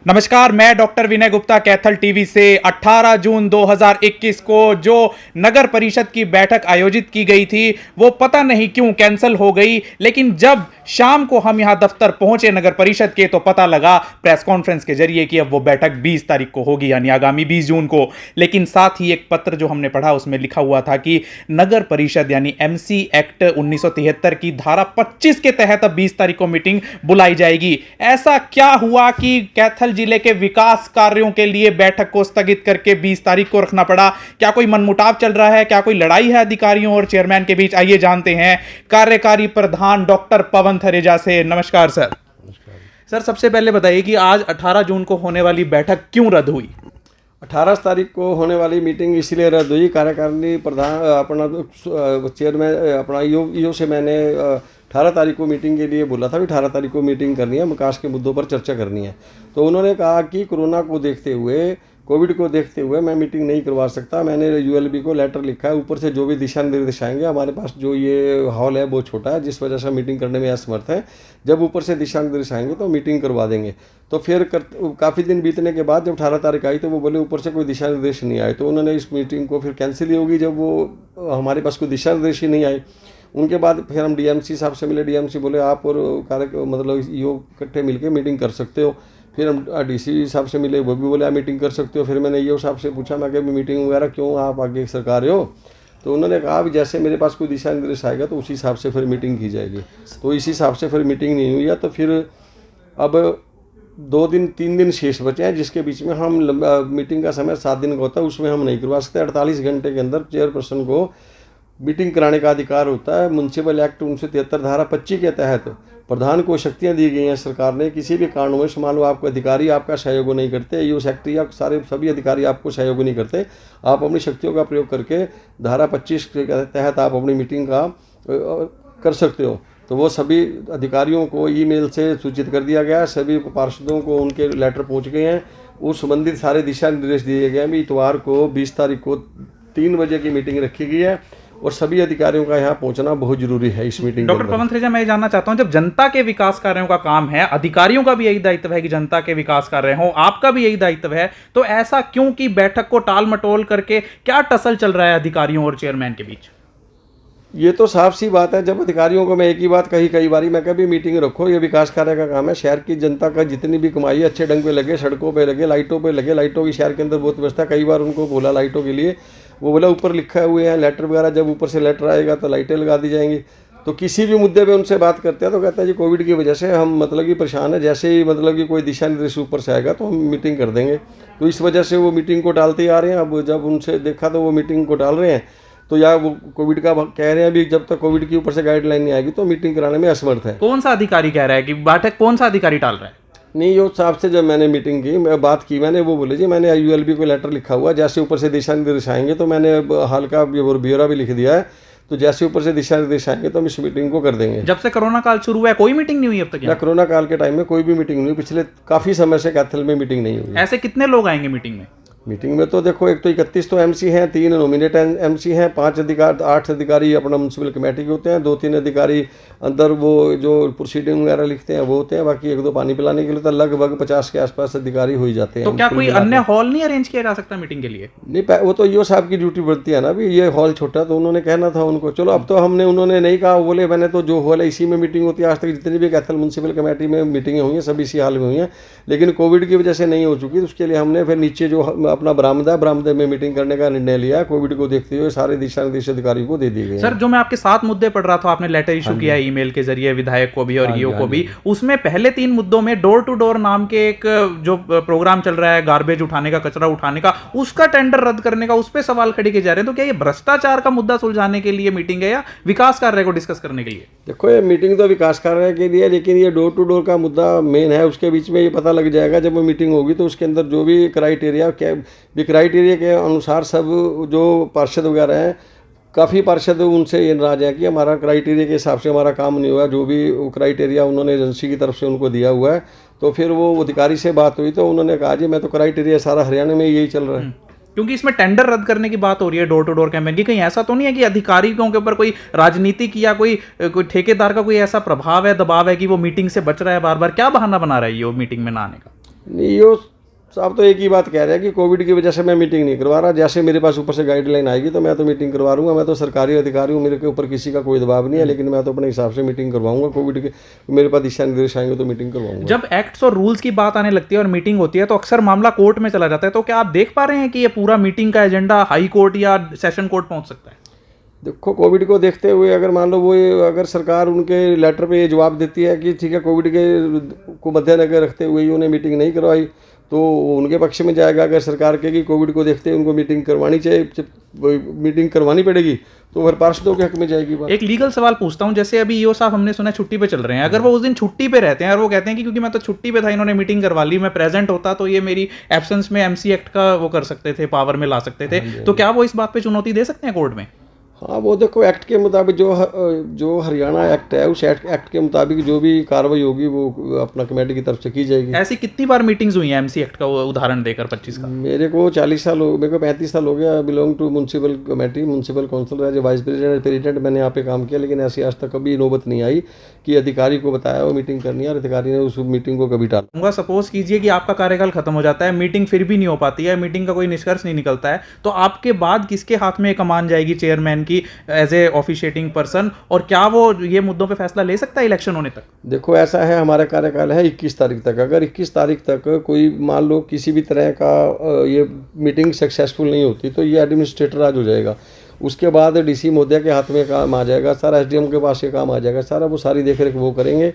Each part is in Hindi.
नमस्कार, मैं डॉक्टर विनय गुप्ता कैथल टीवी से। 18 जून 2021 को जो नगर परिषद की बैठक आयोजित की गई थी वो पता नहीं क्यों कैंसिल हो गई, लेकिन जब शाम को हम यहां दफ्तर पहुंचे नगर परिषद के तो पता लगा प्रेस कॉन्फ्रेंस के जरिए कि अब वो बैठक 20 तारीख को होगी, यानी आगामी 20 जून को। लेकिन साथ ही एक पत्र जो हमने पढ़ा उसमें लिखा हुआ था कि नगर परिषद यानी एमसी एक्ट 1973 की धारा 25 के तहत अब 20 तारीख को मीटिंग बुलाई जाएगी। ऐसा क्या हुआ कि कैथल जिले के विकास कार्यों के लिए बैठक को स्थगित करके 20 तारीख को रखना पड़ा? क्या कोई मनमुटाव चल रहा है? क्या कोई लड़ाई है अधिकारियों और चेयरमैन के बीच? आइए जानते हैं कार्यकारी प्रधान डॉक्टर पवन थरेजा से। नमस्कार सर। सर, सबसे पहले बताइए कि आज 18 जून को होने वाली बैठक क्यों रद्द हुई? 18 तारीख को होने वाली मीटिंग इसलिए रद्द हुई, कार्यकारिणी प्रधान अपना चेयरमैन अपना ईओ से मैंने 18 तारीख को मीटिंग के लिए बोला था। 18 तारीख को मीटिंग करनी है, विकास के मुद्दों पर चर्चा करनी है। तो उन्होंने कहा कि कोरोना को देखते हुए, कोविड को देखते हुए मैं मीटिंग नहीं करवा सकता। मैंने यूएलबी को लेटर लिखा है, ऊपर से जो भी दिशा निर्देश आएंगे, हमारे पास जो ये हॉल है वो छोटा है जिस वजह से मीटिंग करने में असमर्थ है। जब ऊपर से दिशा निर्देश आएंगे तो मीटिंग करवा देंगे। तो फिर काफ़ी दिन बीतने के बाद जब 18 तारीख आई तो वो बोले ऊपर से कोई दिशा निर्देश नहीं आए, तो उन्होंने इस मीटिंग को फिर कैंसिल ही होगी जब वो हमारे पास कोई दिशा निर्देश ही नहीं आए। उनके बाद फिर हम डीएमसी साहब से मिले। डीएमसी बोले आप और मतलब ईओ इकट्ठे मिलकर मीटिंग कर सकते हो। फिर हम डीसी साहब से मिले, वो भी बोले आप मीटिंग कर सकते हो। फिर मैंने ईओ साहब से पूछा, मैं कि मीटिंग वगैरह क्यों, आप आगे सरकार हो? तो उन्होंने कहा भी जैसे मेरे पास कोई दिशा निर्देश आएगा तो उसी हिसाब से फिर मीटिंग की जाएगी। तो इसी हिसाब से फिर मीटिंग नहीं हुई है। तो फिर अब 3 दिन शेष बचे हैं, जिसके बीच में हम मीटिंग का समय 7 दिन का होता है, उसमें हम नहीं करवा सकते। 48 घंटे के अंदर चेयरपर्सन को मीटिंग कराने का अधिकार होता है। म्यूनसिपल एक्ट 1973 धारा 25 के तहत प्रधान को शक्तियां दी गई हैं सरकार ने। किसी भी कारणवश मान लो आपको अधिकारी आपका सहयोग नहीं करते, ईओ सेक्रेटरी या सभी अधिकारी आपको सहयोग नहीं करते, आप अपनी शक्तियों का प्रयोग करके धारा 25 के तहत आप अपनी मीटिंग का कर सकते हो। तो वो सभी अधिकारियों को ईमेल से सूचित कर दिया गया है। सभी पार्षदों को उनके लेटर पहुंच गए हैं। उस संबंधित सारे दिशा निर्देश दिए गए हैं। इतवार को 20 तारीख को 3 बजे की मीटिंग रखी गई है और सभी अधिकारियों का यहाँ पहुंचना बहुत जरूरी है इस मीटिंग। डॉक्टर पवन थरेजा, मैं ये जानना चाहता हूं, जब जनता के विकास कार्यों का काम है, अधिकारियों का भी यही दायित्व है कि जनता के विकास कार्य हो, आपका भी यही दायित्व है, तो ऐसा क्यों कि बैठक को टाल मटोल करके क्या टसल चल रहा है अधिकारियों और चेयरमैन के बीच? ये तो साफ सी बात है। जब अधिकारियों को मैं एक ही बात कही कई बारी, मैं कभी मीटिंग रखो, ये विकास कार्य का काम है। शहर की जनता का जितनी भी कमाई है अच्छे ढंग पे लगे, सड़कों पे लगे, लाइटों पे लगे। लाइटों की शहर के अंदर बहुत व्यवस्था है। कई बार उनको बोला लाइटों के लिए, वो बोला ऊपर लिखा हुए हैं लेटर वगैरह, जब ऊपर से लेटर आएगा तो लाइटें लगा दी जाएंगी। तो किसी भी मुद्दे पे उनसे बात करते हैं तो कहते हैं जी कोविड की वजह से हम मतलब कि परेशान है, जैसे ही मतलब कि कोई दिशा निर्देश ऊपर से आएगा तो हम मीटिंग कर देंगे। तो इस वजह से वो मीटिंग को टालते ही आ रहे हैं। अब जब उनसे देखा तो वो मीटिंग को टाल रहे हैं, तो या वो कोविड का कह रहे हैं अभी जब तक कोविड के ऊपर से गाइडलाइन नहीं आएगी तो मीटिंग कराने में असमर्थ है। कौन सा अधिकारी कह रहा है कि बैठक, कौन सा अधिकारी टाल रहा है? नहीं, ईओ साहब से जब मैंने मीटिंग की, मैं बात की, मैंने वो बोले जी मैंने यूएलबी को लेटर लिखा हुआ, जैसे ऊपर से दिशा निर्देश आएंगे तो मैंने हाल का ब्यौरा भी लिख दिया है, तो जैसे ऊपर से दिशा निर्देश आएंगे तो हम इस मीटिंग को कर देंगे। जब से कोरोना काल शुरू हुआ है कोई मीटिंग नहीं हुई अब तक? या कोरोना काल के टाइम में कोई भी मीटिंग नहीं हुई। पिछले काफ़ी समय से कैथल में मीटिंग नहीं हुई। ऐसे कितने लोग आएंगे मीटिंग में? मीटिंग में तो देखो, एक तो 31 तो एमसी हैं, 3 नॉमिनेट एमसी हैं, 8 अधिकारी अपना म्यूनसिपल कमेटी के होते हैं, 2-3 अधिकारी अंदर वो जो प्रोसीडिंग वगैरह लिखते हैं वो होते हैं, बाकी 1-2 पानी पिलाने के लिए, तो लगभग 50 के आसपास अधिकारी हो ही जाते हैं। तो क्या कोई अन्य हॉल नहीं अरेंज किया जा सकता मीटिंग के लिए? नहीं, वो तो ईओ साहब की ड्यूटी बढ़ती है ना। अभी ये हॉल छोटा, तो उन्होंने कहना था उनको। चलो अब तो उन्होंने नहीं कहा, बोले मैंने तो जो हॉल है इसी में मीटिंग होती है। आज तक जितनी भी कैथल म्यूनसिपल कमेटी में मीटिंगें हुई हैं सब इसी हाल में हुई हैं, लेकिन कोविड की वजह से नहीं हो चुकी। तो उसके लिए हमने फिर नीचे जो अपना बरामदा में मीटिंग करने का निर्णय लिया। कोविड को देखते हुए सारे दिशा निर्देश अधिकारियों को दे दिए गए। सर, जो मैं आपके 7 मुद्दे पढ़ रहा था, आपने लेटर इशू किया ईमेल के जरिए विधायक को भी और ईओ को भी, उसमें पहले 3 मुद्दों में डोर टू डोर नाम के एक जो प्रोग्राम चल रहा है गार्बेज उठाने का, कचरा उठाने का, उसका टेंडर रद्द करने का, उस पर सवाल खड़े किए जा रहे हैं। तो क्या ये भ्रष्टाचार का मुद्दा सुलझाने के लिए मीटिंग है या विकास कार्य को डिस्कस करने के लिए? देखो, ये मीटिंग तो विकास कार्य के लिए, लेकिन ये डोर टू डोर का मुद्दा मेन है। उसके बीच में ये पता लग जाएगा जब वो मीटिंग होगी तो उसके अंदर जो भी क्राइटेरिया के अनुसार सब जो पार्षद वगैरह हैं, काफ़ी पार्षद उनसे ये नाराज है कि हमारा क्राइटेरिया के हिसाब से हमारा काम नहीं हुआ। जो भी क्राइटेरिया उन्होंने एजेंसी की तरफ से उनको दिया हुआ है, तो फिर वो अधिकारी से बात हुई तो उन्होंने कहा जी मैं तो क्राइटेरिया सारा हरियाणा में यही चल रहा है। क्योंकि इसमें टेंडर रद्द करने की बात हो रही है डोर टू डोर कैंपेन की, कहीं ऐसा तो नहीं है कि अधिकारियों के ऊपर कोई राजनीतिक या कोई ठेकेदार का कोई ऐसा प्रभाव है, दबाव है कि वो मीटिंग से बच रहा है बार बार? क्या बहाना बना रहा है ये मीटिंग में ना आने का? नहीं, यो साहब तो एक ही बात कह रहे हैं कि कोविड की वजह से मैं मीटिंग नहीं करवा रहा। जैसे मेरे पास ऊपर से गाइडलाइन आएगी तो मैं तो मीटिंग करवा दूंगा। मैं तो सरकारी अधिकारी हूँ, मेरे के ऊपर किसी का कोई दबाव नहीं है, लेकिन मैं तो अपने हिसाब से मीटिंग करवाऊंगा। कोविड के मेरे पास दिशा निर्देश आएंगे तो मीटिंग करवाऊंगा। जब एक्ट्स और रूल्स की बात आने लगती है और मीटिंग होती है तो अक्सर मामला कोर्ट में चला जाता है, तो क्या आप देख पा रहे हैं कि ये पूरा मीटिंग का एजेंडा हाई कोर्ट या सेशन कोर्ट पहुंच सकता है? देखो, कोविड को देखते हुए अगर मान लो अगर सरकार उनके लेटर पे ये जवाब देती है कि ठीक है, कोविड के को मद्देनजर रखते हुए ही उन्हें मीटिंग नहीं करवाई, तो उनके पक्ष में जाएगा। अगर सरकार कहेगी कोविड को देखते हुए उनको मीटिंग करवानी चाहिए, मीटिंग करवानी पड़ेगी, तो फिर पार्षदों के हक में जाएगी बात। एक लीगल सवाल पूछता हूं, जैसे अभी ईओ साहब हमने सुना छुट्टी पे चल रहे हैं, अगर वो उस दिन छुट्टी पे रहते हैं और वो कहते हैं कि क्योंकि मैं तो छुट्टी पे था, इन्होंने मीटिंग करवा ली, मैं प्रेजेंट होता तो ये मेरी एब्सेंस में एमसी एक्ट का वो कर सकते थे, पावर में ला सकते थे, तो क्या वो इस बात पे चुनौती दे सकते हैं कोर्ट में? हाँ, वो देखो, एक्ट के मुताबिक जो हरियाणा एक्ट है, उस एक्ट के मुताबिक जो भी कार्रवाई होगी वो अपना कमेटी की तरफ से की जाएगी। ऐसी कितनी बार मीटिंग्स हुई हैं एमसी एक्ट का उदाहरण देकर 25 का? मेरे को 35 साल हो गया। Belong to municipal committee, municipal council, as a vice president मैंने यहाँ पे काम किया, लेकिन ऐसी आज तक कभी नौबत नहीं आई कि अधिकारी को बताया वो मीटिंग करनी है और अधिकारी ने उस मीटिंग को कभी टाला। सपोज कीजिए कि आपका कार्यकाल खत्म हो जाता है, मीटिंग फिर भी नहीं हो पाती है, मीटिंग का कोई निष्कर्ष नहीं निकलता है, तो आपके बाद किसके हाथ में कमान जाएगी चेयरमैन की एज ए ऑफिशिएटिंग पर्सन, और क्या वो ये मुद्दों पे फैसला ले सकता है इलेक्शन होने तक? देखो, ऐसा है, हमारा कार्यकाल है 21 तारीख तक। अगर 21 तारीख तक कोई मान लो किसी भी तरह का ये मीटिंग सक्सेसफुल नहीं होती तो ये एडमिनिस्ट्रेटर राज हो जाएगा। उसके बाद डीसी महोदय के हाथ में काम आ जाएगा सारा, एसडीएम के पास ये काम आ जाएगा सारा, वो सारी देखरेख वो करेंगे।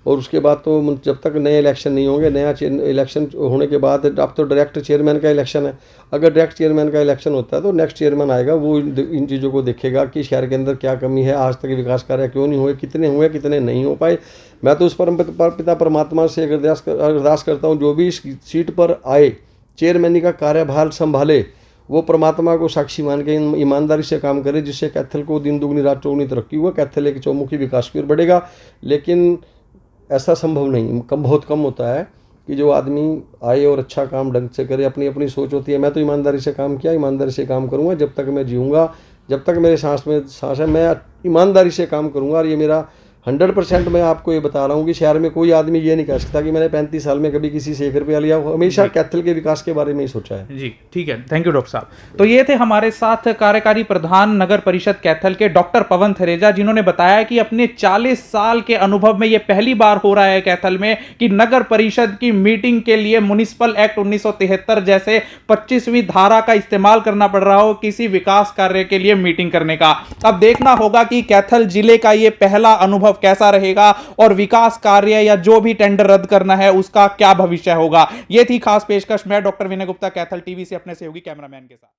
और उसके बाद तो जब तक नए इलेक्शन नहीं होंगे, नया इलेक्शन होने के बाद, अब तो डायरेक्ट चेयरमैन का इलेक्शन है। अगर डायरेक्ट चेयरमैन का इलेक्शन होता है तो नेक्स्ट चेयरमैन आएगा, वो इन चीज़ों को देखेगा कि शहर के अंदर क्या कमी है, आज तक विकास कार्य क्यों नहीं हुए, कितने नहीं हो पाए। मैं तो उस पिता परमात्मा से अरदास करता हूँ, जो भी इस सीट पर आए, चेयरमैनी का कार्यभार संभाले, वो परमात्मा को साक्षी मान के ईमानदारी से काम करे, जिससे कैथल को दिन दुगनी रात चौगुनी तरक्की हुआ, कैथल एक चौमुखी विकास की ओर बढ़ेगा। लेकिन ऐसा संभव नहीं, बहुत कम होता है कि जो आदमी आए और अच्छा काम ढंग से करे। अपनी अपनी सोच होती है। मैं तो ईमानदारी से काम किया, ईमानदारी से काम करूँगा जब तक मैं जीऊँगा, जब तक मेरे सांस में सांस है, मैं ईमानदारी से काम करूँगा। और ये मेरा 100% मैं आपको ये बता रहा हूँ कि शहर में कोई आदमी ये नहीं कह सकता कि मैंने 35 साल में कभी किसी से 1 रुपया लिया। हमेशा कैथल के विकास के बारे में ही सोचा है। जी, ठीक है, थैंक यू डॉक्टर साहब। तो ये थे हमारे साथ कार्यकारी प्रधान नगर परिषद कैथल के डॉक्टर पवन थरेजा, जिन्होंने बताया कि अपने 40 साल के अनुभव में ये पहली बार हो रहा है कैथल में कि नगर परिषद की मीटिंग के लिए म्युनिसिपल एक्ट 1973 जैसे 25वीं धारा का इस्तेमाल करना पड़ रहा हो किसी विकास कार्य के लिए मीटिंग करने का। अब देखना होगा कि कैथल जिले का ये पहला अनुभव कैसा रहेगा और विकास कार्य या जो भी टेंडर रद्द करना है उसका क्या भविष्य होगा। ये थी खास पेशकश। मैं डॉक्टर विनय गुप्ता, कैथल टीवी से अपने सहयोगी कैमरामैन के साथ।